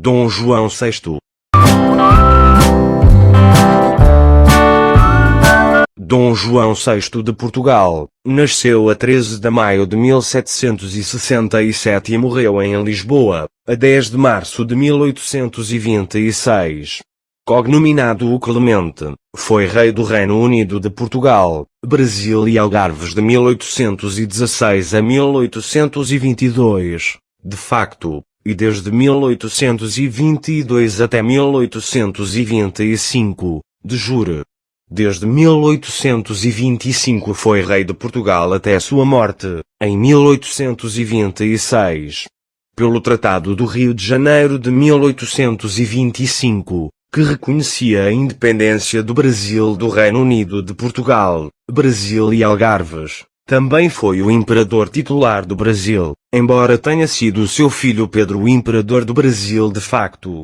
Dom João VI. Dom João VI de Portugal, nasceu a 13 de maio de 1767 e morreu em Lisboa, a 10 de março de 1826. Cognominado o Clemente, foi rei do Reino Unido de Portugal, Brasil e Algarves de 1816 a 1822, de facto, e desde 1822 até 1825, de jure. Desde 1825 foi rei de Portugal até sua morte, em 1826. Pelo Tratado do Rio de Janeiro de 1825, que reconhecia a independência do Brasil do Reino Unido de Portugal, Brasil e Algarves, também foi o imperador titular do Brasil, embora tenha sido seu filho Pedro o imperador do Brasil de facto.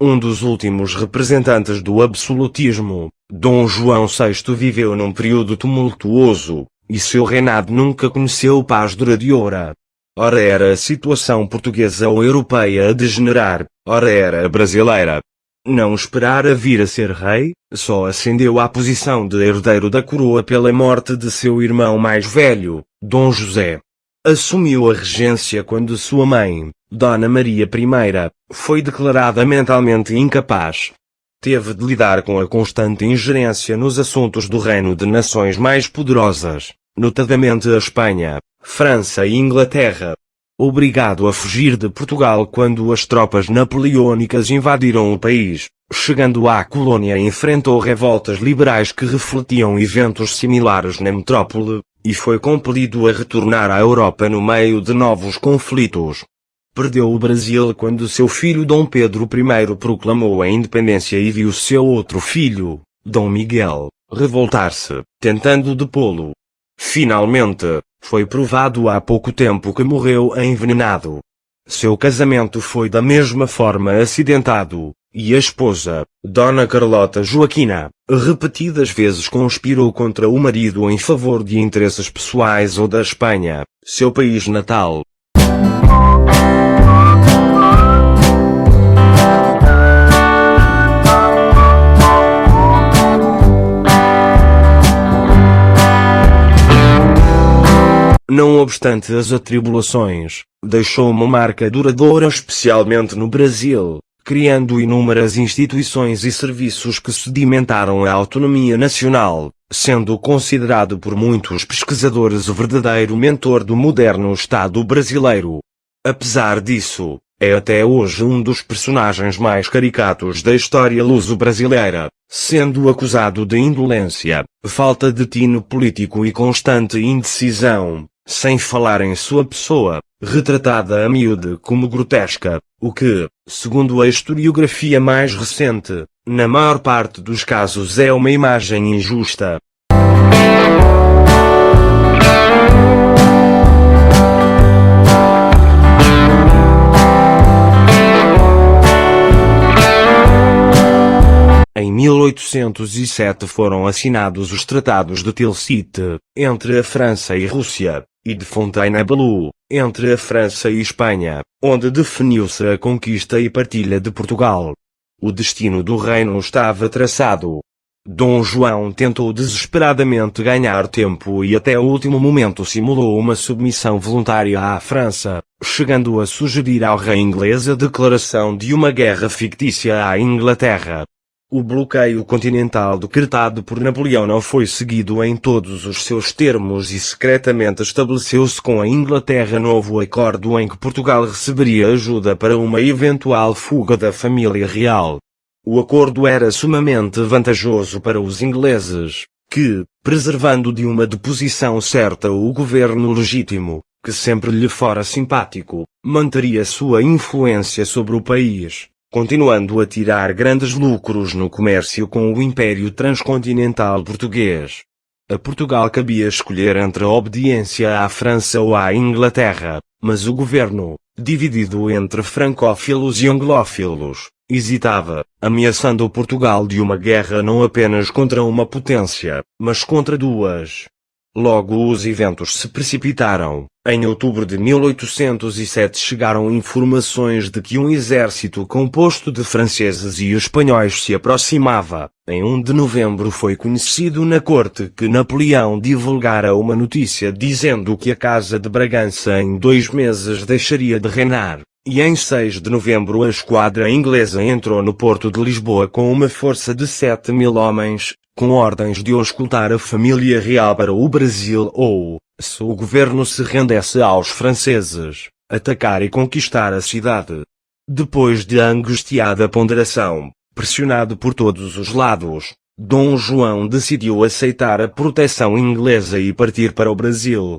Um dos últimos representantes do absolutismo, Dom João VI viveu num período tumultuoso, e seu reinado nunca conheceu paz duradoura. Ora era a situação portuguesa ou europeia a degenerar, ora era a brasileira. Não esperara vir a ser rei, só ascendeu à posição de herdeiro da coroa pela morte de seu irmão mais velho, Dom José. Assumiu a regência quando sua mãe, Dona Maria I, foi declarada mentalmente incapaz. Teve de lidar com a constante ingerência nos assuntos do reino de nações mais poderosas, notadamente a Espanha, França e Inglaterra. Obrigado a fugir de Portugal quando as tropas napoleônicas invadiram o país, chegando à colônia enfrentou revoltas liberais que refletiam eventos similares na metrópole, e foi compelido a retornar à Europa no meio de novos conflitos. Perdeu o Brasil quando seu filho Dom Pedro I proclamou a independência e viu seu outro filho, Dom Miguel, revoltar-se, tentando depô-lo. Finalmente, foi provado há pouco tempo que morreu envenenado. Seu casamento foi da mesma forma acidentado, e a esposa, Dona Carlota Joaquina, repetidas vezes conspirou contra o marido em favor de interesses pessoais ou da Espanha, seu país natal. Não obstante as atribulações, deixou uma marca duradoura especialmente no Brasil, criando inúmeras instituições e serviços que sedimentaram a autonomia nacional, sendo considerado por muitos pesquisadores o verdadeiro mentor do moderno Estado brasileiro. Apesar disso, é até hoje um dos personagens mais caricatos da história luso-brasileira, sendo acusado de indolência, falta de tino político e constante indecisão, sem falar em sua pessoa, retratada a miúde como grotesca, o que, segundo a historiografia mais recente, na maior parte dos casos é uma imagem injusta. Em 1807 foram assinados os Tratados de Tilsit, entre a França e Rússia, e de Fontainebleau, entre a França e Espanha, onde definiu-se a conquista e partilha de Portugal. O destino do reino estava traçado. Dom João tentou desesperadamente ganhar tempo e até o último momento simulou uma submissão voluntária à França, chegando a sugerir ao rei inglês a declaração de uma guerra fictícia à Inglaterra. O bloqueio continental decretado por Napoleão não foi seguido em todos os seus termos e secretamente estabeleceu-se com a Inglaterra novo acordo em que Portugal receberia ajuda para uma eventual fuga da família real. O acordo era sumamente vantajoso para os ingleses, que, preservando de uma deposição certa o governo legítimo, que sempre lhe fora simpático, manteria sua influência sobre o país, continuando a tirar grandes lucros no comércio com o Império Transcontinental Português. A Portugal cabia escolher entre a obediência à França ou à Inglaterra, mas o governo, dividido entre francófilos e anglófilos, hesitava, ameaçando Portugal de uma guerra não apenas contra uma potência, mas contra duas. Logo os eventos se precipitaram. Em outubro de 1807 chegaram informações de que um exército composto de franceses e espanhóis se aproximava. Em 1 de novembro foi conhecido na corte que Napoleão divulgara uma notícia dizendo que a Casa de Bragança em 2 meses deixaria de reinar. E em 6 de novembro a esquadra inglesa entrou no porto de Lisboa com uma força de 7.000 homens, com ordens de escoltar a família real para o Brasil ou, se o governo se rendesse aos franceses, atacar e conquistar a cidade. Depois de angustiada ponderação, pressionado por todos os lados, Dom João decidiu aceitar a proteção inglesa e partir para o Brasil.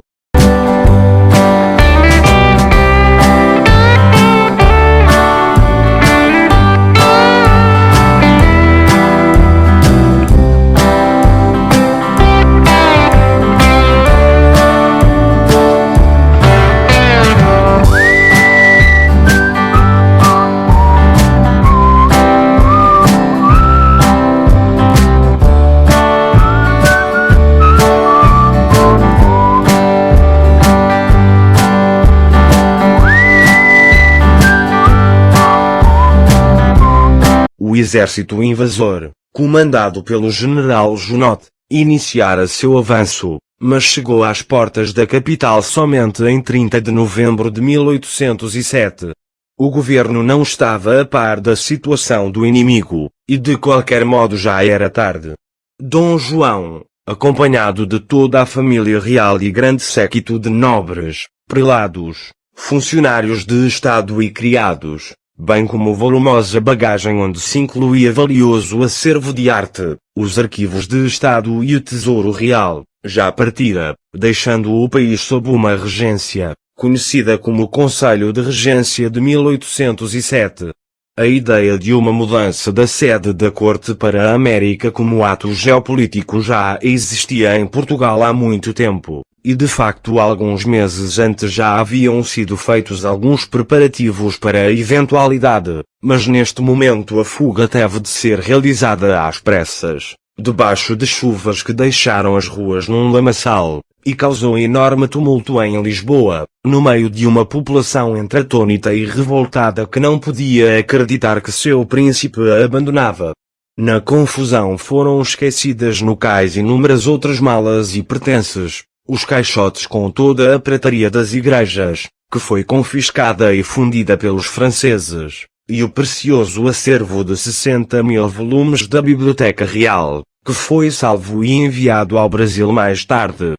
O exército invasor, comandado pelo general Junot, iniciara seu avanço, mas chegou às portas da capital somente em 30 de novembro de 1807. O governo não estava a par da situação do inimigo, e de qualquer modo já era tarde. Dom João, acompanhado de toda a família real e grande séquito de nobres, prelados, funcionários de Estado e criados, bem como volumosa bagagem onde se incluía valioso acervo de arte, os arquivos de Estado e o Tesouro Real, já partira, deixando o país sob uma regência, conhecida como Conselho de Regência de 1807. A ideia de uma mudança da sede da corte para a América como ato geopolítico já existia em Portugal há muito tempo. E de facto alguns meses antes já haviam sido feitos alguns preparativos para a eventualidade, mas neste momento a fuga teve de ser realizada às pressas, debaixo de chuvas que deixaram as ruas num lamaçal, e causou enorme tumulto em Lisboa, no meio de uma população entre atônita e revoltada que não podia acreditar que seu príncipe a abandonava. Na confusão foram esquecidas no cais inúmeras outras malas e pertences. Os caixotes com toda a prataria das igrejas, que foi confiscada e fundida pelos franceses, e o precioso acervo de 60.000 volumes da Biblioteca Real, que foi salvo e enviado ao Brasil mais tarde.